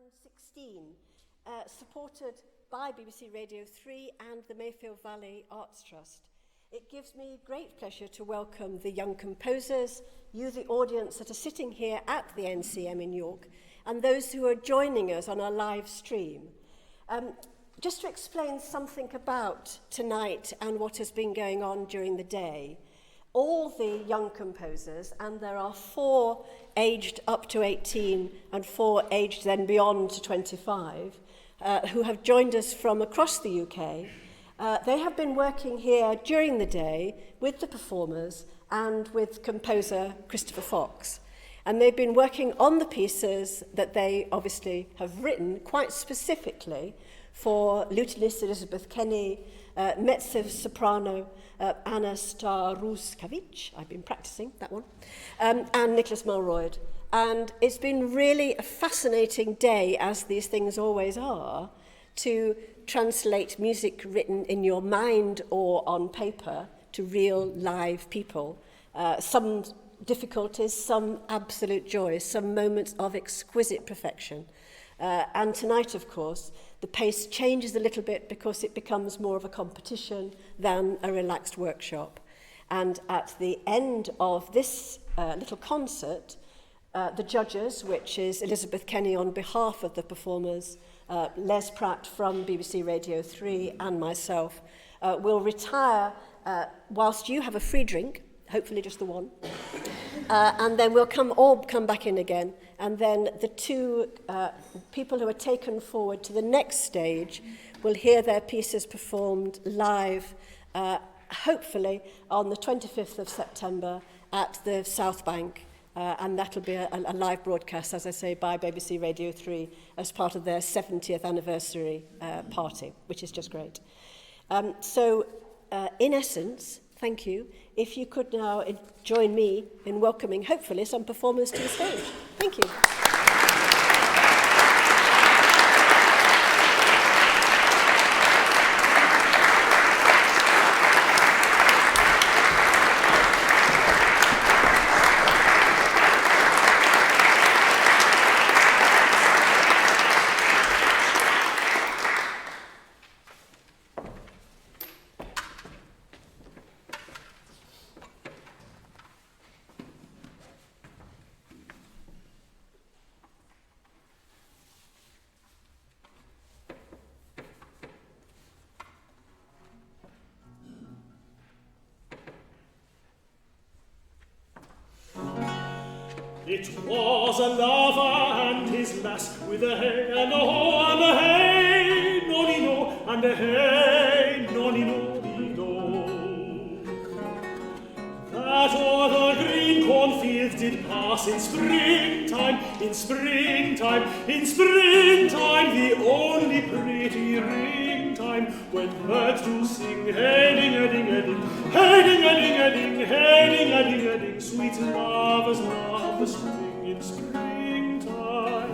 2016, supported by BBC Radio 3 and the Mayfield Valley Arts Trust. It gives me great pleasure to welcome the young composers, you the audience that are sitting here at the NCEM in York, and those who are joining us on our live stream. Just to explain something about tonight and what has been going on during the day, all the young composers, and there are 4 aged up to 18 and 4 aged then beyond to 25, who have joined us from across the UK. They have been working here during the day with the performers and with composer Christopher Fox. And they've been working on the pieces that they obviously have written quite specifically for lutenist Elizabeth Kenny, mezzo-soprano Anna Staruskavich, I've been practicing that one, and Nicholas Mulroyd. And it's been really a fascinating day, as these things always are, to translate music written in your mind or on paper to real live people. Some difficulties, some absolute joy, some moments of exquisite perfection. And tonight, of course, the pace changes a little bit because it becomes more of a competition than a relaxed workshop. And at the end of this little concert, the judges, which is Elizabeth Kenny on behalf of the performers, Les Pratt from BBC Radio 3 and myself, will retire whilst you have a free drink, hopefully just the one, and then we'll all come back in again, and then the 2 people who are taken forward to the next stage will hear their pieces performed live, hopefully on the 25th of September at the South Bank. And that'll be a live broadcast, as I say, by BBC Radio 3 as part of their 70th anniversary party, which is just great. In essence, thank you. If you could now join me in welcoming, hopefully, some performers to the stage. Thank you. It was a lover and his lass with a hey and a ho and a hey, nonny-no, and a hey, nonny-no-dee-no. That o'er the green cornfields did pass in springtime, in springtime, in springtime, the only pretty ring-time, when birds do sing, hey-ding-a-ding-a-ding, hey-ding-a-ding-a-ding, hey-ding-a-ding-a-ding, sweet lovers love the spring in springtime.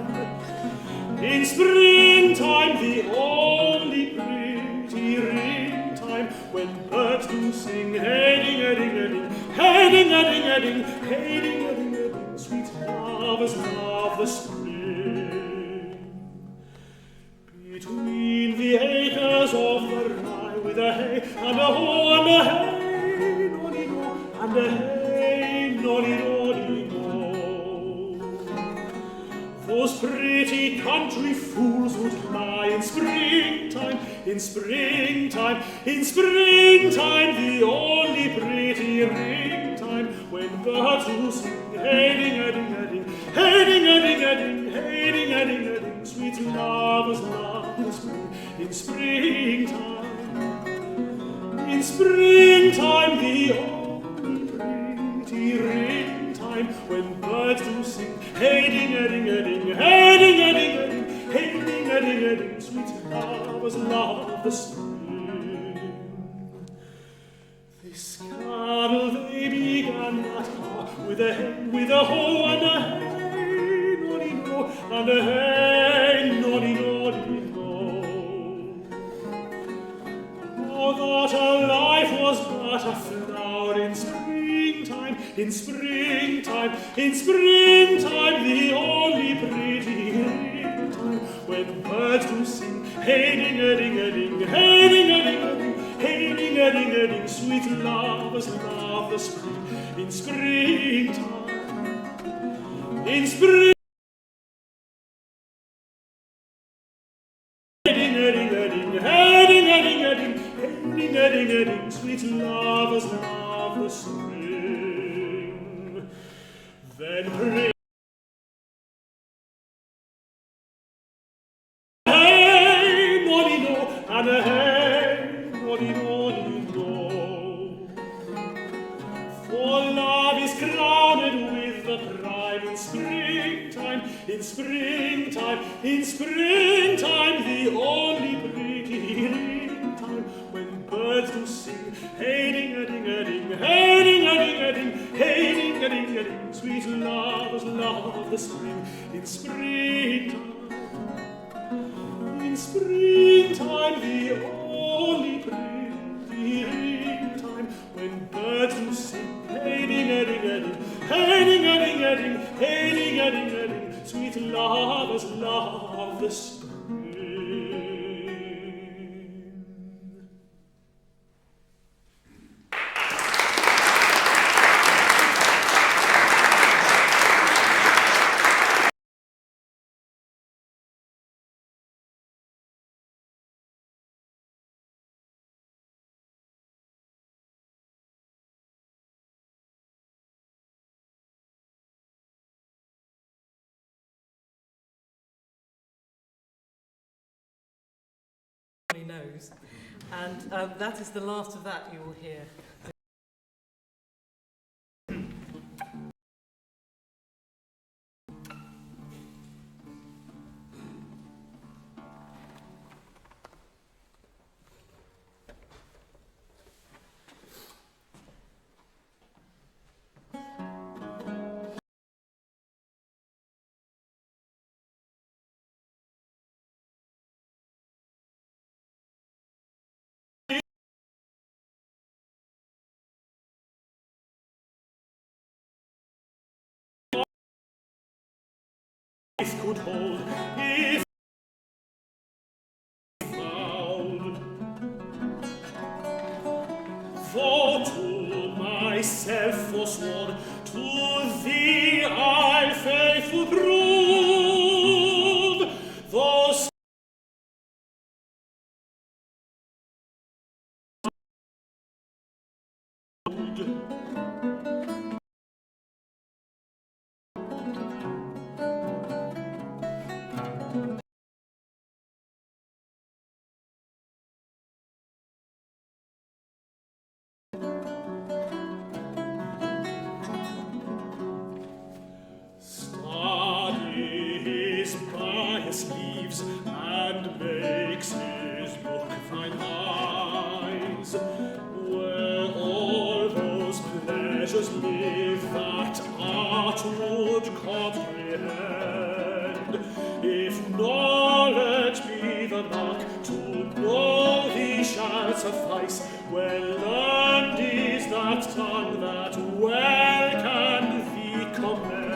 In springtime, the only pretty ring time, when birds do sing, hey-ding-a-ding-a-ding, hey-ding-a-ding-a-ding, hey-ding-a-ding-a-ding, sweet lovers love the spring. Between the acres of the rye, with a hey and a ho and a hey, nonny-no, and a hey, nonny-no, those pretty country fools would lie in springtime, in springtime, in springtime, the only pretty ring time, when birds do sing, hey-ding-a-ding-a-ding, hey-ding-a-ding-a-ding, hey-ding-a-ding-a-ding, sweet lovers love the spring, in springtime, in springtime, the only pretty ring time, when birds do sing, hey-ding-a-ding-a-ding, hey-ding-a-ding-a-ding, hey-ding-a-ding-a-ding, sweet lovers love the spring. This carol they began that hour, with a hey, with a ho, and a hey, nonny-no, and a hey, nonny-no-dee-no. Oh, that a life was but a flower in springtime, in springtime, in springtime, the only pretty ring time, when birds do sing. Hey, ding-a-ding-a-ding, hey, ding-a-ding-a-ding, hey, ding-a-ding-a-ding, sweet lovers love the spring. In springtime, in spring. Ding-a-ding-a-ding, hey, ding-a-ding-a-ding, hey, ding-a-ding-a-ding, sweet lovers love the spring. Then pray, hey, noddy-no, and a hey, noddy-noddy-no. For love is crowned with the prime in springtime, in springtime, in springtime, the only pretty time when birds do sing. Hey, ding-a-ding-a-ding, hey, ding-a-ding-a-ding, hey, ding-a-ding-a-ding, sweet lovers love the spring. In springtime, the only pretty time when birds do sing. Hey, ding-a-ding-a-ding, hey, ding-a-ding-a-ding, hey, ding-a-ding-a-ding, sweet lovers love the spring. Knows, and that is the last of that you will hear. If could hold, if found, for to myself forsworn, to thee I'll faithful prove, those leaves and makes his book find lines, where all those pleasures live that art would comprehend. If knowledge be the mark, to know thee shall suffice. Well learned is that tongue that well can thee commend.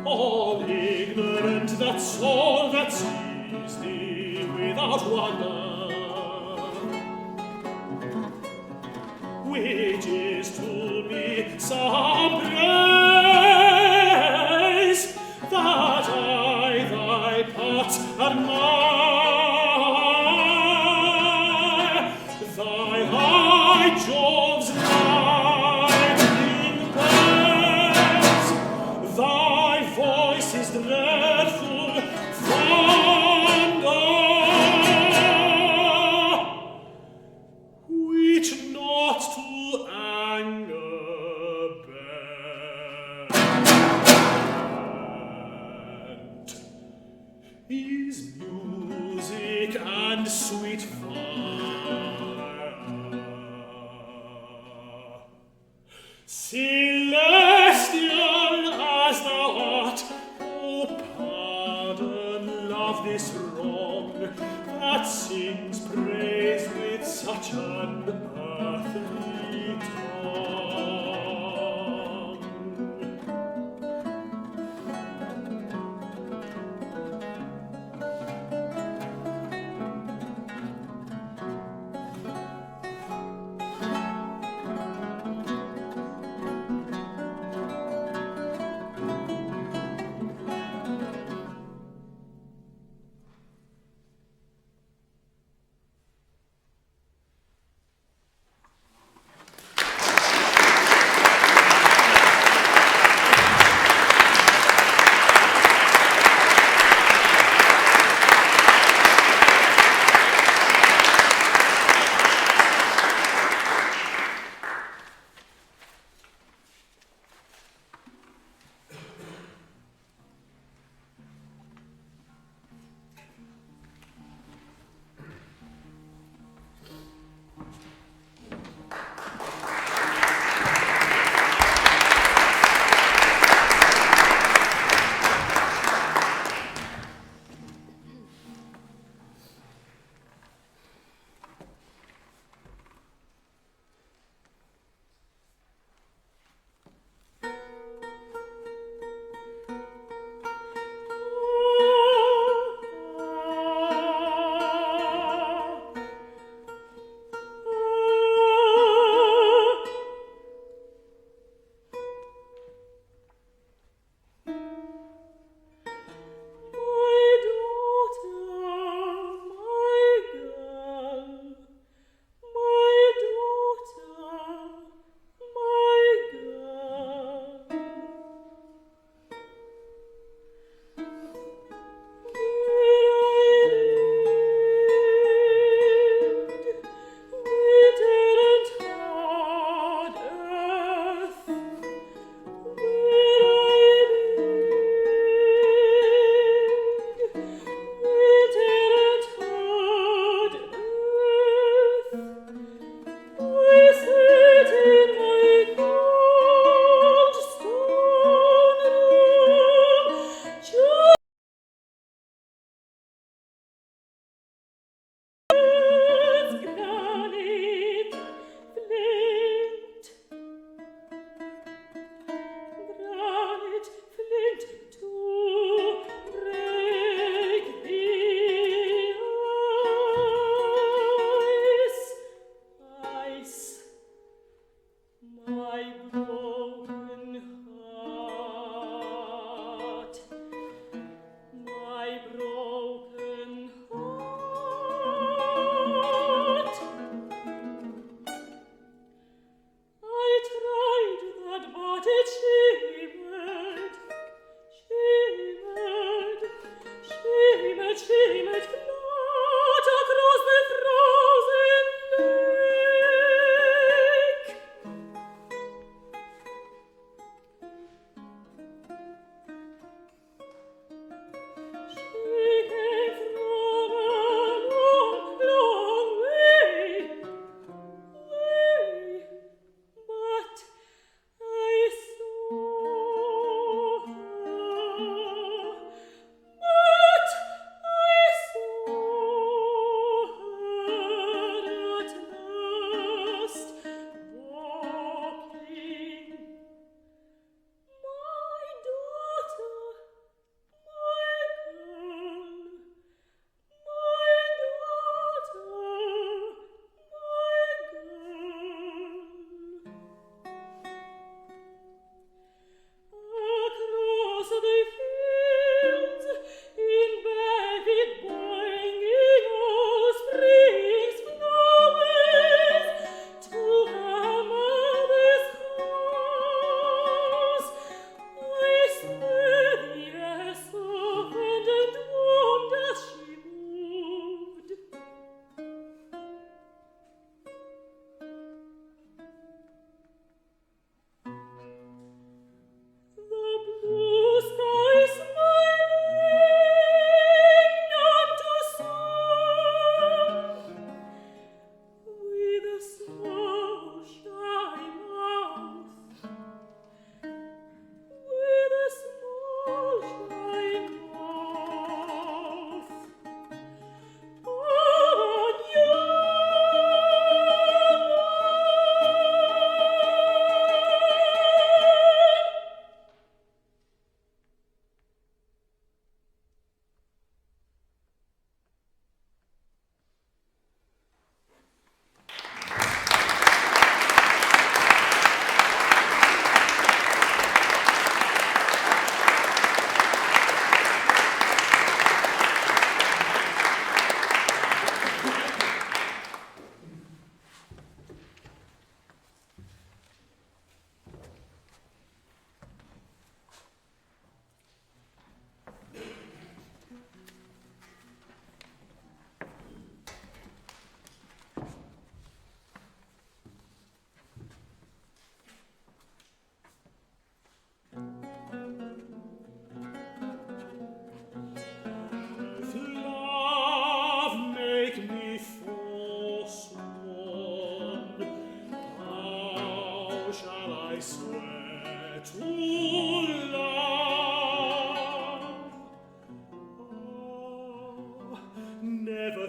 All ignorant, that's all that sees thee without wonder, which is to me some praise, that I thy parts admire, thy high Jove's lightning burns, thy voice is dreadful thunder, which not to anger bent, is music and sweet fire, celestial this wrong that sings praise with such an earthly tongue?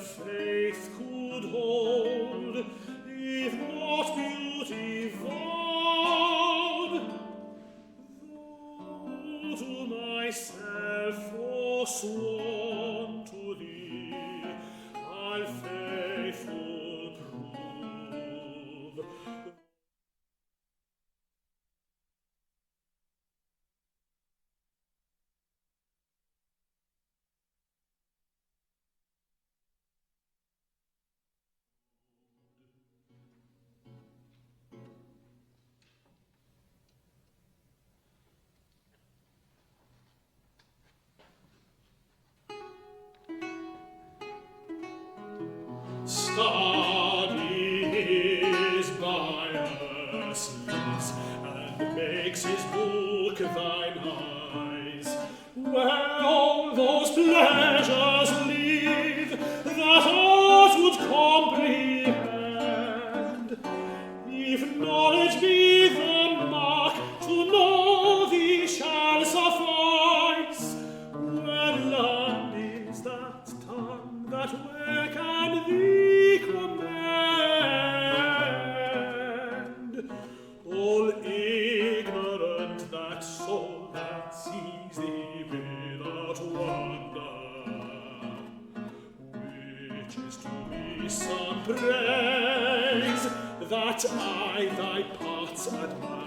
faith could hold, if not beauty vowed, though to myself forsworn to thee, I'll faithful prove. Study his bias leads, and makes his book thine eyes, where all those pleasures lead that art would comprehend. If knowledge be the mark, to know thee shall suffice. Where learned is that tongue that where can thee commend? All ignorant that soul that sees thee without wonder, which is to me some praise that I thy parts admire.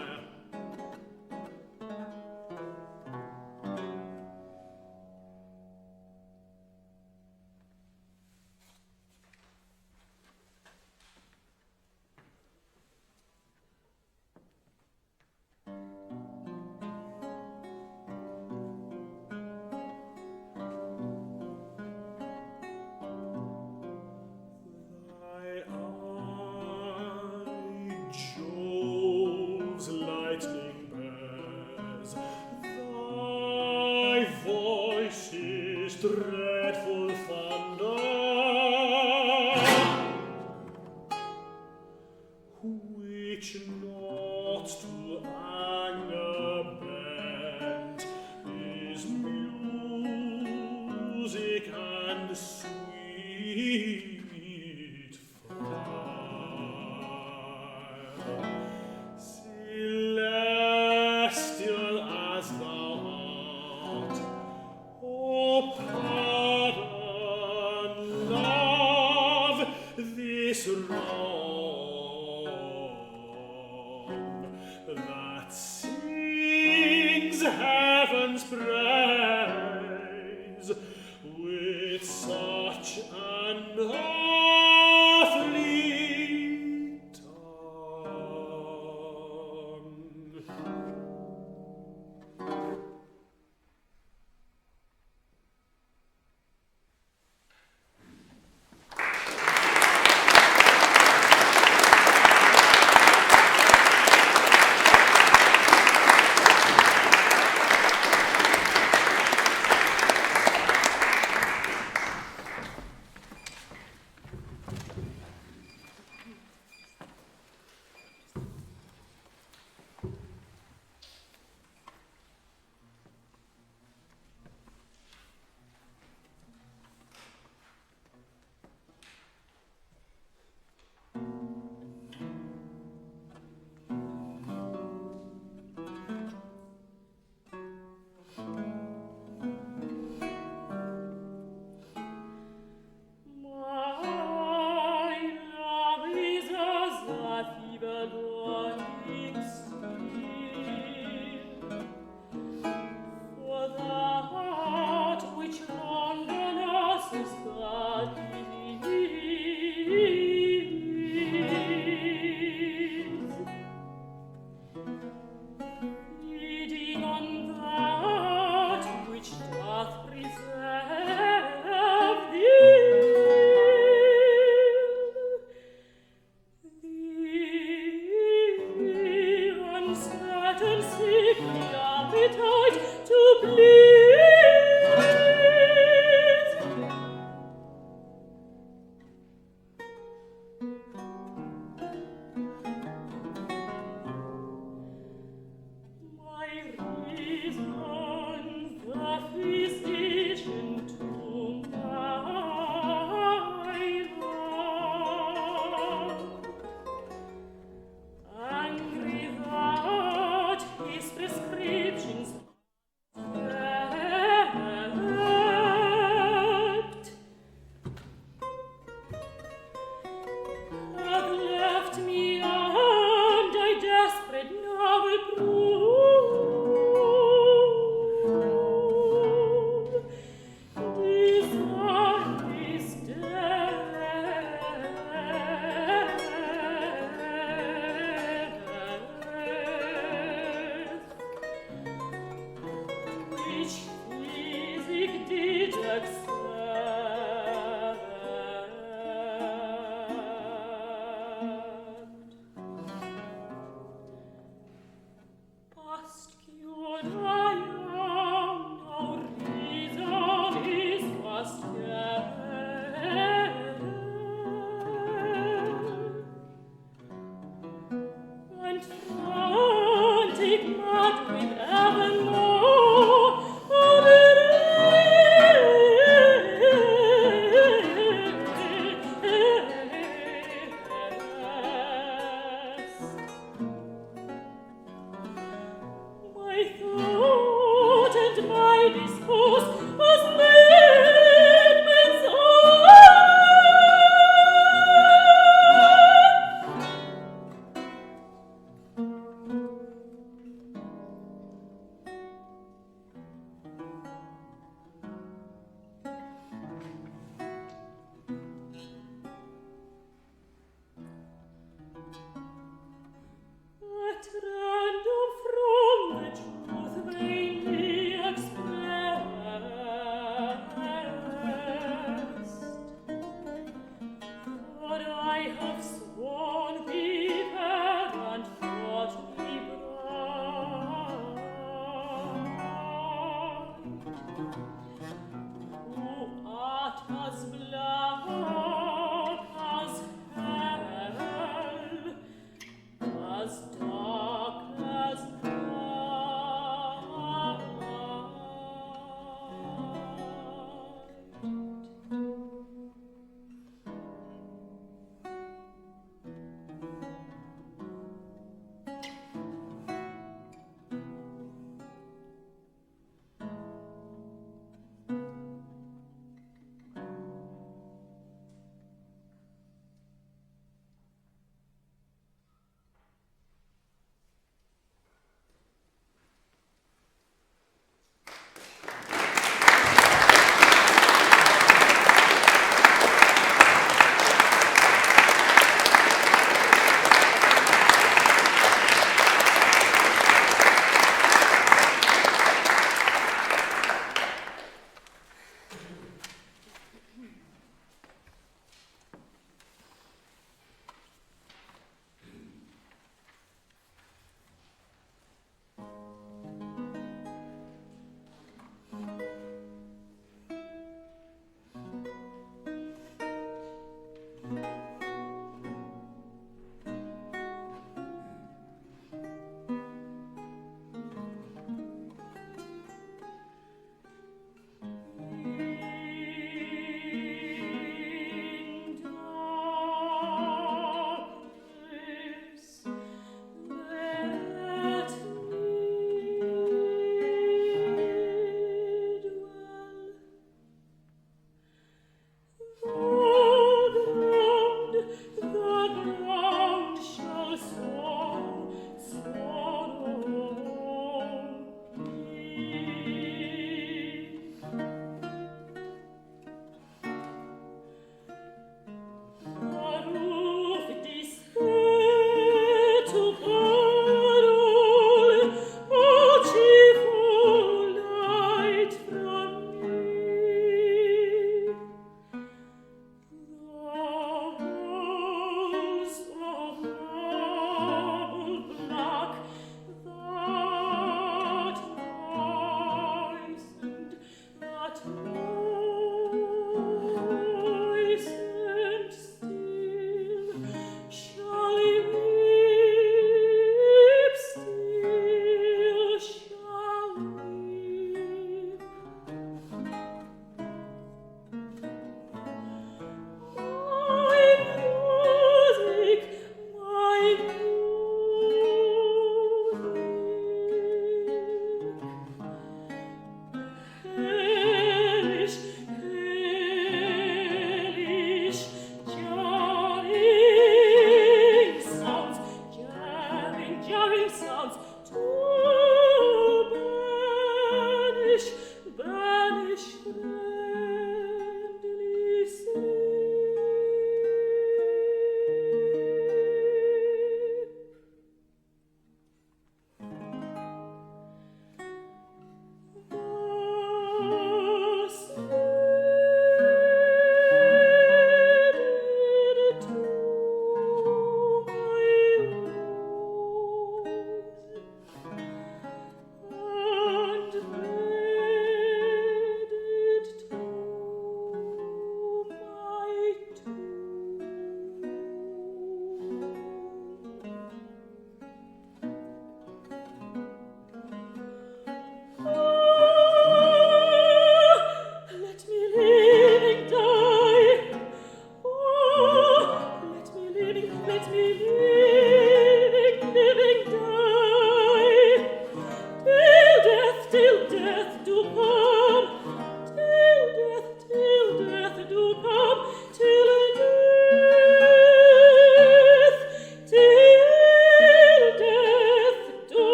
Dreadful thunder, which not to anger bent, is music and sweet fire, celestial as thou art. Oh, pardon, love, this wrong that sings heaven's praise with such an earthly tongue.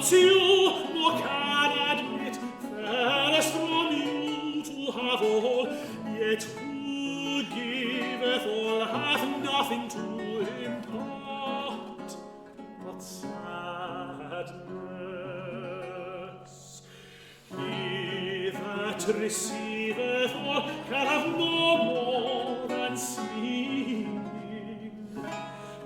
See you, nor can I nothing to impart but sadness. He that receiveth all can have no more than seen.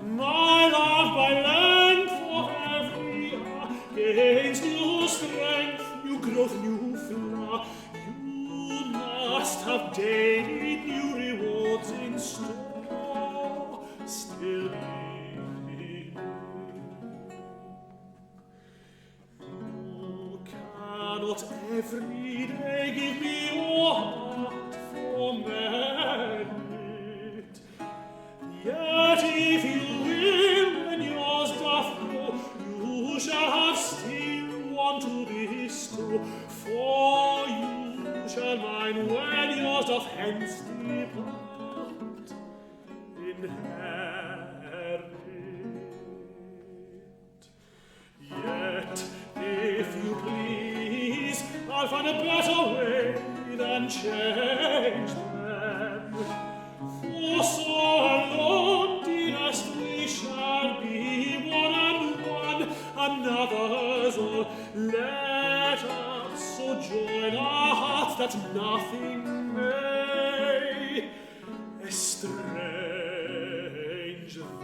My love by length of every hour gains new strength, new growth, new flower. You must have daily new rewards in store, still living. You cannot every day give me your heart for merit. Yet if you will, when yours doth go, you shall have still one to bestow. For you shall mine when yours doth hence depart, inherit. Yet, if you please, I'll find a better way than change them. For so alone, dearest, we shall be one and one another's all. Let us so join our hearts that nothing may estrange them.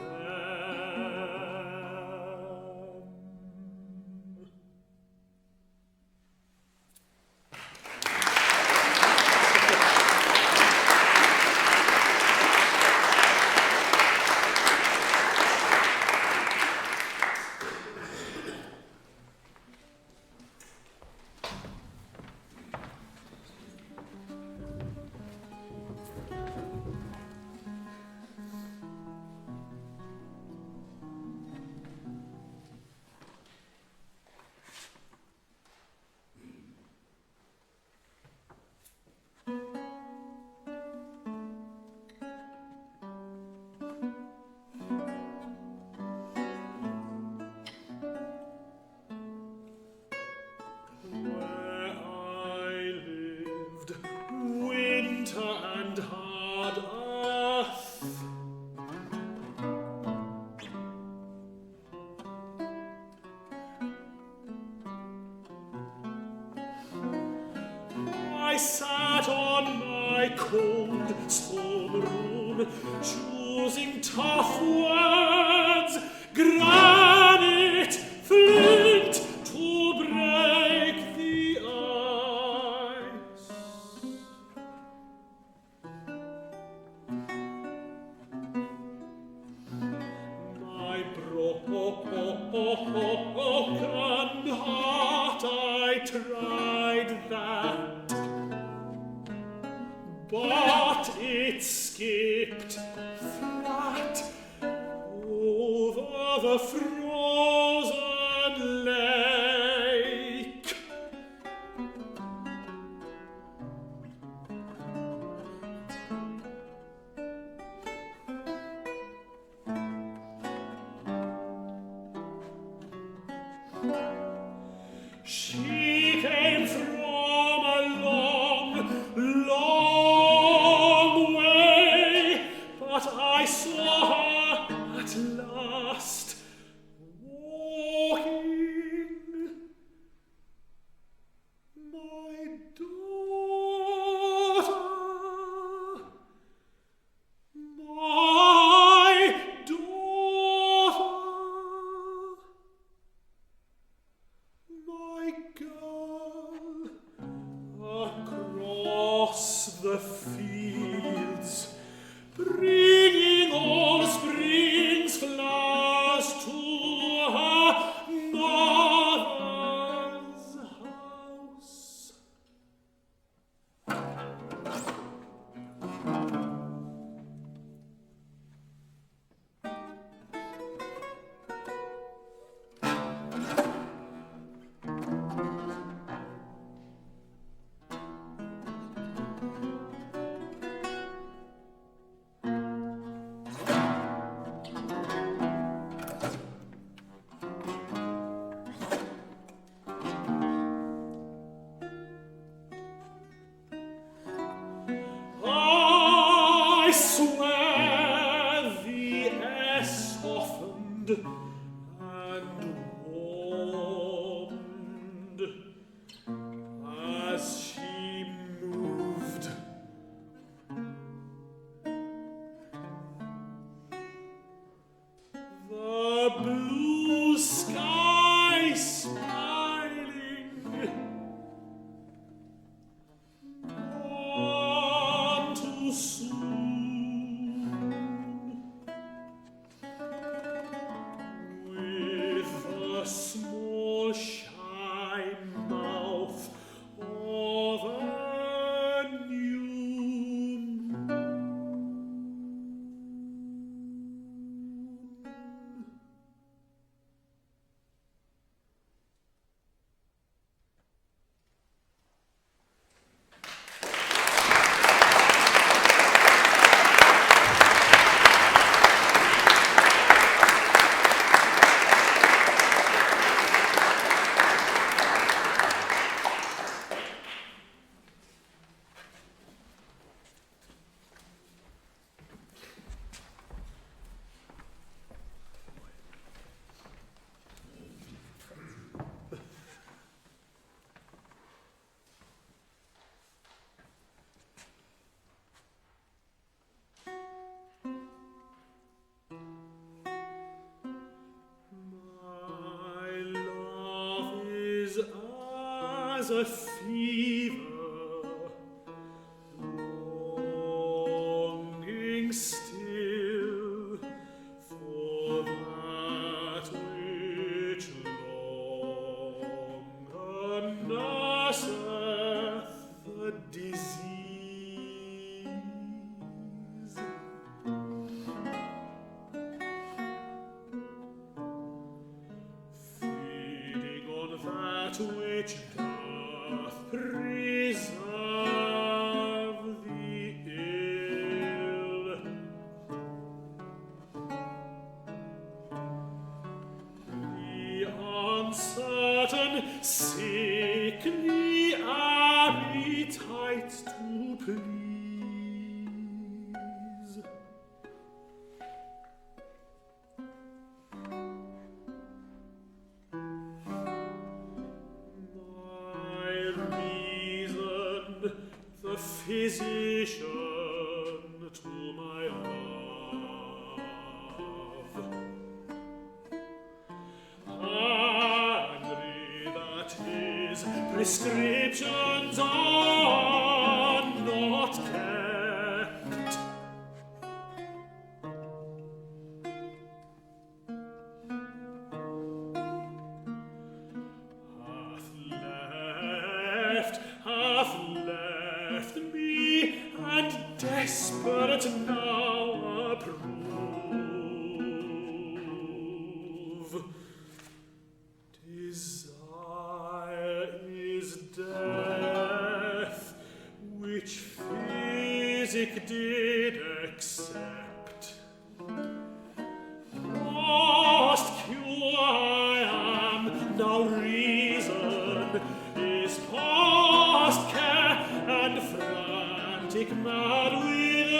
Sat on my cold stone room, choosing tough words, granite, flint, to break the ice. My broken heart, I tried that, but it skipped flat over the frozen lake. She came from a long way, but I saw her at last walking. My daughter, my daughter, my girl, across the fields, bringing all spring's flowers to her mother's house. as a fever, longing still for that which longer nurseth the disease. Feeding on that which doth preserve the ill, the uncertain, sickly appetite to please. My reason, the physician to my love, angry that his prescriptions are not kept, hath left me, and desperate now approve. Desire is death, which physic did accept. Past cure I am, now reason is past care, and frantic mad with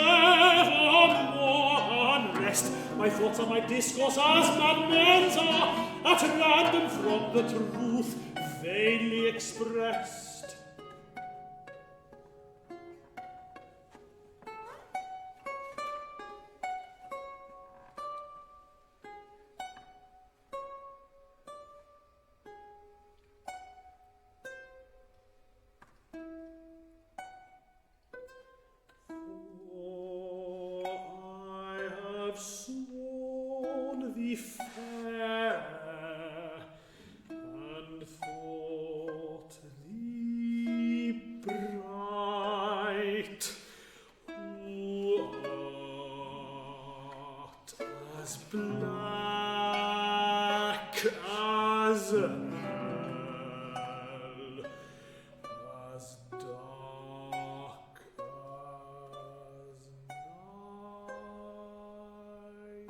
evermore unrest. My thoughts and my discourse as madmen's are, at random from the truth vainly expressed. For I have sworn thee fair, and thought thee bright, who art as black as hell, as dark as night.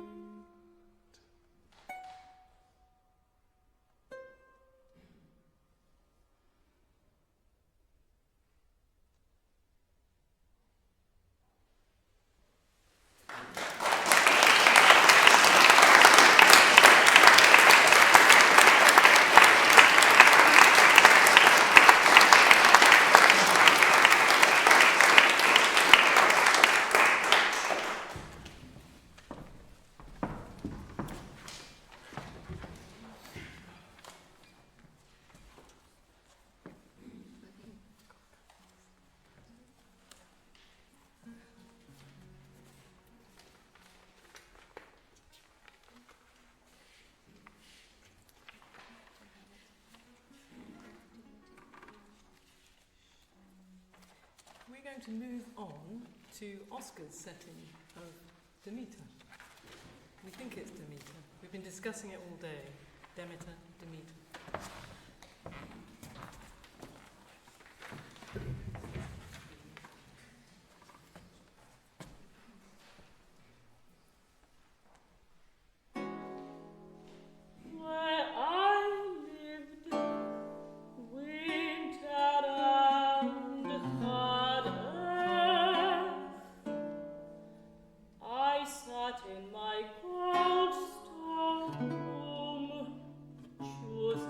We're going to move on to Oscar's setting of Demeter. We think it's Demeter. We've been discussing it all day. Demeter, Demeter. Where I lived, wintered and hard earth, I sat in my cold stone room, choosing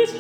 Each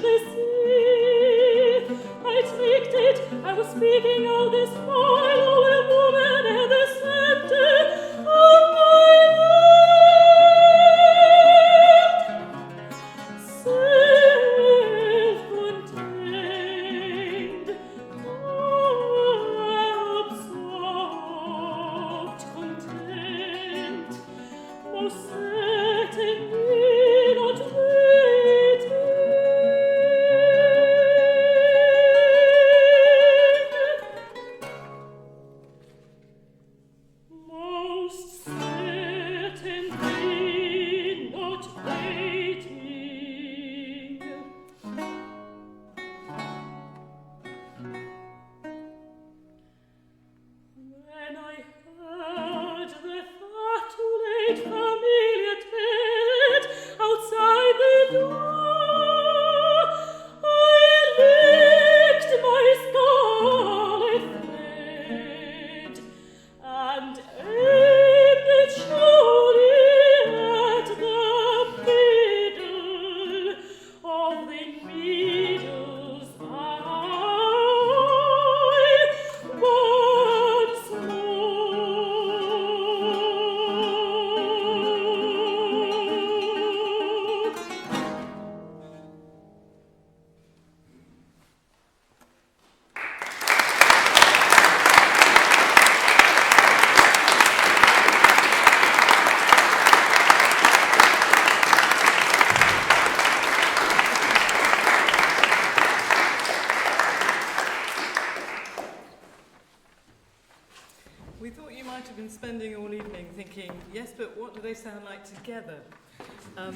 spending all evening thinking, yes, but what do they sound like together?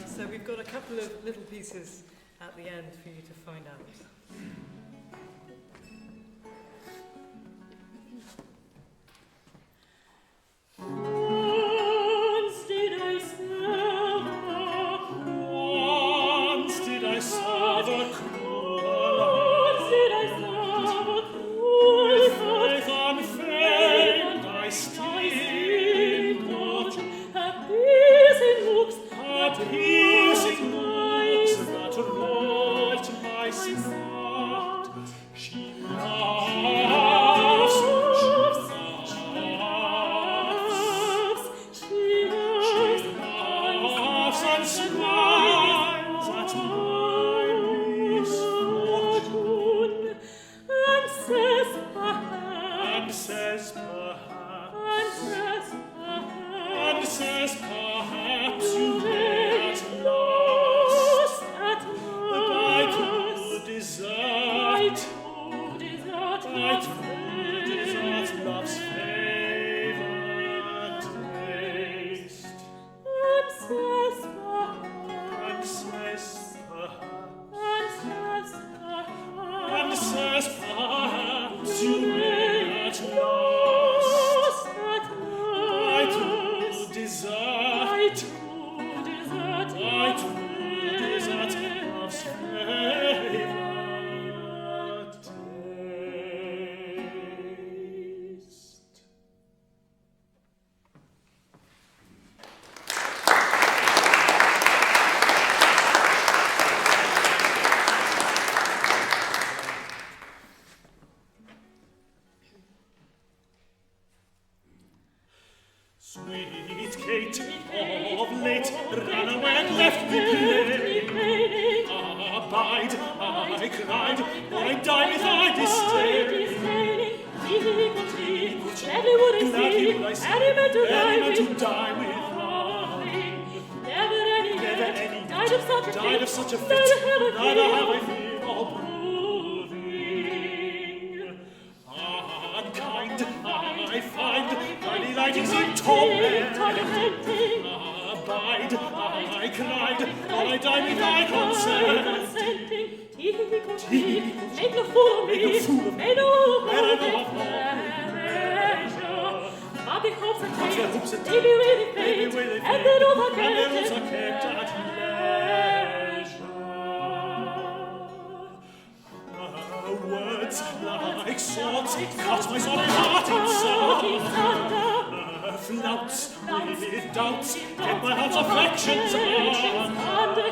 So we've got a couple of little pieces at the end for you to find out. Once did I serve a cruel, with faith unfeigned I steal appeasing looks that wrought my smart. She laughs and smiles at my misfortune, and says perhaps you may at last, but I could desert love's favoured taste, and says perhaps you may at last, I could desert love's favoured taste. Sweet Kate, of late ran away and left me playing. Abide, I cried, or I die with thy disdain. Gladly would I see, and he meant to die with mine. Never any died of such a fit, neither have I fear or proving. Unkind, I find, thy delightings in tormenting. Abide, I cried, or I die with thy consenting. Make no fool of me, make no pleasure. But the hopes and hopes may be really faint, and the rules are kept at leisure. Words like swords cut my sorry heart asunder. Flouts with doubts get my heart's affections under.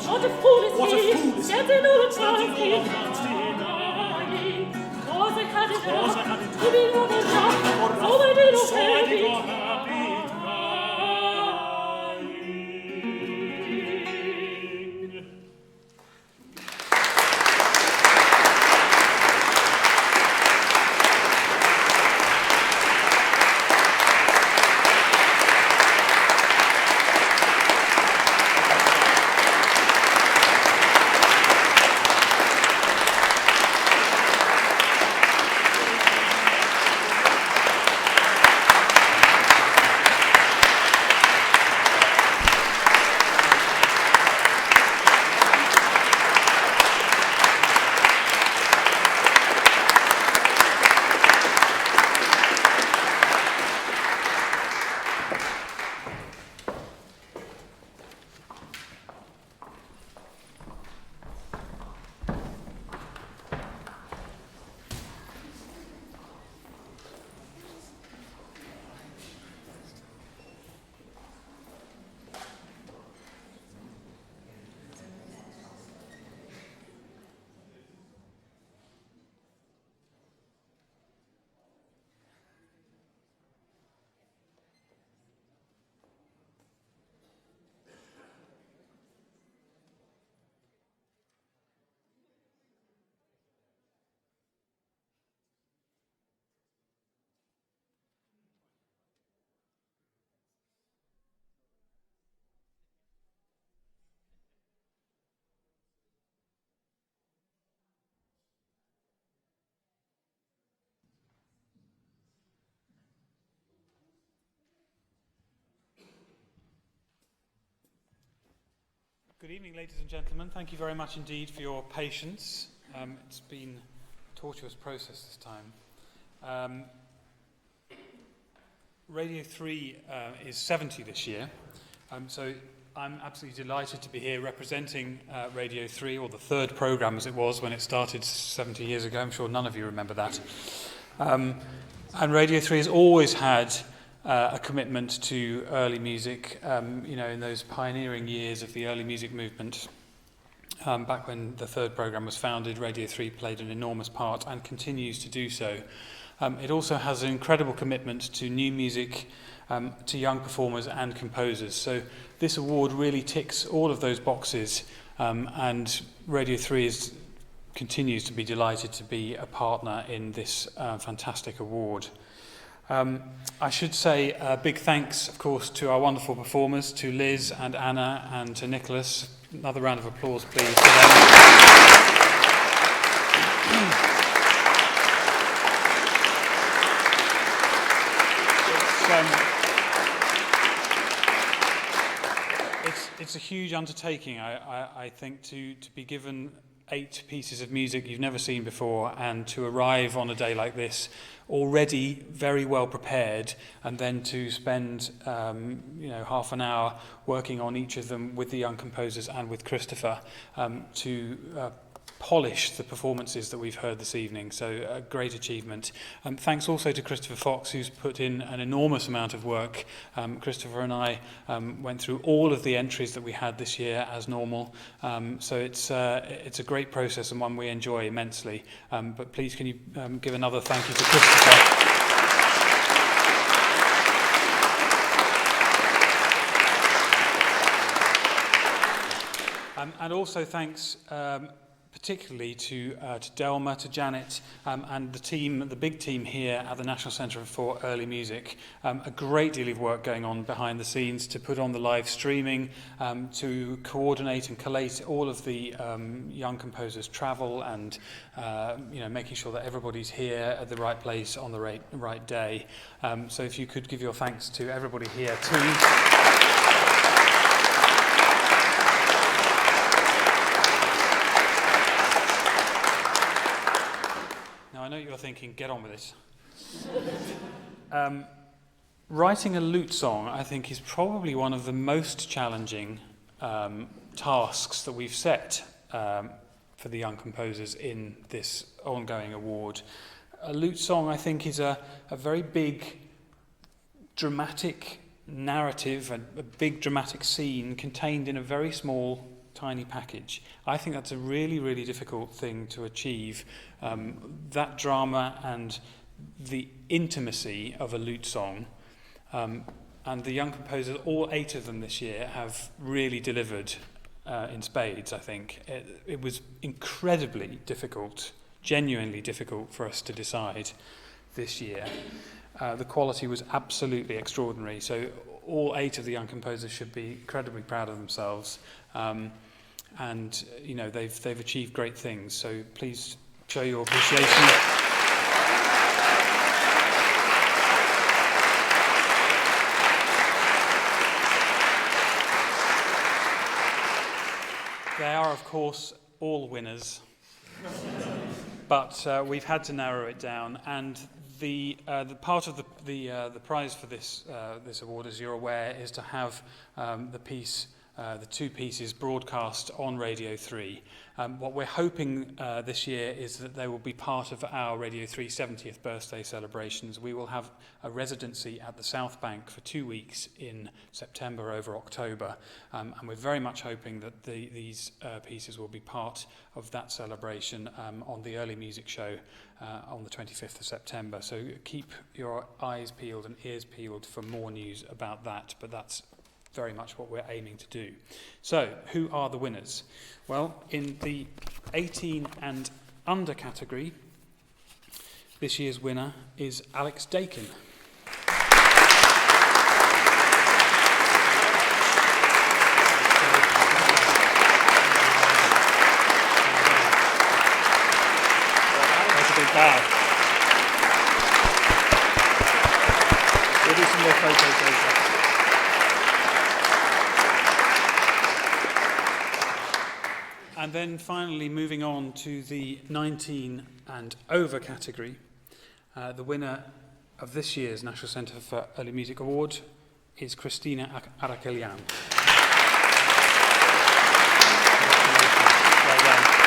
What a fool is he, standing all advanced denying. Cause I had it hard, giving up a love, so I did not happy dying. Good evening, ladies and gentlemen. Thank you very much indeed for your patience. It's been a tortuous process this time. Radio 3 is 70 this year, so I'm absolutely delighted to be here representing Radio 3, or the third programme as it was when it started 70 years ago. I'm sure none of you remember that. And Radio 3 has always had a commitment to early music, in those pioneering years of the early music movement. Back when the third programme was founded, Radio 3 played an enormous part and continues to do so. It also has an incredible commitment to new music, to young performers and composers. So this award really ticks all of those boxes, and Radio 3 continues to be delighted to be a partner in this fantastic award. I should say a big thanks, of course, to our wonderful performers, to Liz and Anna and to Nicholas. Another round of applause, please, for them. It's a huge undertaking, I think, to be given 8 pieces of music you've never seen before, and to arrive on a day like this already very well prepared, and then to spend half an hour working on each of them with the young composers and with Christopher to polish the performances that we've heard this evening. So a great achievement. Thanks also to Christopher Fox, who's put in an enormous amount of work. Christopher and I went through all of the entries that we had this year as normal. So it's a great process and one we enjoy immensely. But please can you give another thank you to Christopher. And also thanks particularly to Delma, to Janet, and the team, the big team here at the National Centre for Early Music. A great deal of work going on behind the scenes to put on the live streaming, to coordinate and collate all of the young composers' travel, and making sure that everybody's here at the right place on the right day. So if you could give your thanks to everybody here too. I know you're thinking, get on with it. Writing a lute song, I think, is probably one of the most challenging tasks that we've set for the young composers in this ongoing award. A lute song, I think, is a very big, dramatic narrative, a big dramatic scene contained in a very small, tiny package. I think that's a really, really difficult thing to achieve. That drama and the intimacy of a lute song, and the young composers, all 8 of them this year, have really delivered in spades, I think. It was incredibly difficult, genuinely difficult for us to decide this year. The quality was absolutely extraordinary, so all 8 of the young composers should be incredibly proud of themselves. And they've achieved great things, so please show your appreciation. They are, of course, all winners, but we've had to narrow it down, and the part of the prize for this award, as you're aware, is to have the 2 pieces broadcast on Radio 3. What we're hoping this year is that they will be part of our Radio 3 70th birthday celebrations. We will have a residency at the South Bank for 2 weeks in September over October, and we're very much hoping that these pieces will be part of that celebration on the Early Music Show on the 25th of September. So keep your eyes peeled and ears peeled for more news about that, but that's very much what we're aiming to do. So, who are the winners? Well, in the 18 and under category, this year's winner is Alex Dakin. That's a big bow. We'll do some more photos later. And then finally, moving on to the 19 and over category, the winner of this year's National Centre for Early Music Award is Christina Arakelian. Well done.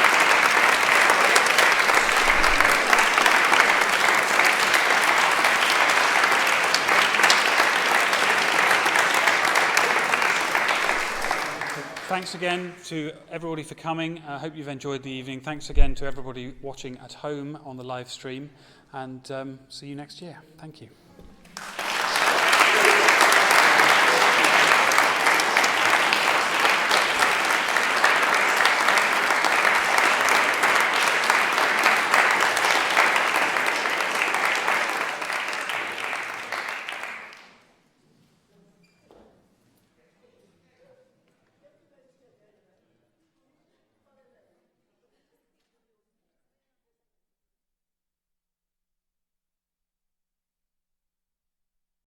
Thanks again to everybody for coming. I hope you've enjoyed the evening. Thanks again to everybody watching at home on the live stream, and see you next year. Thank you.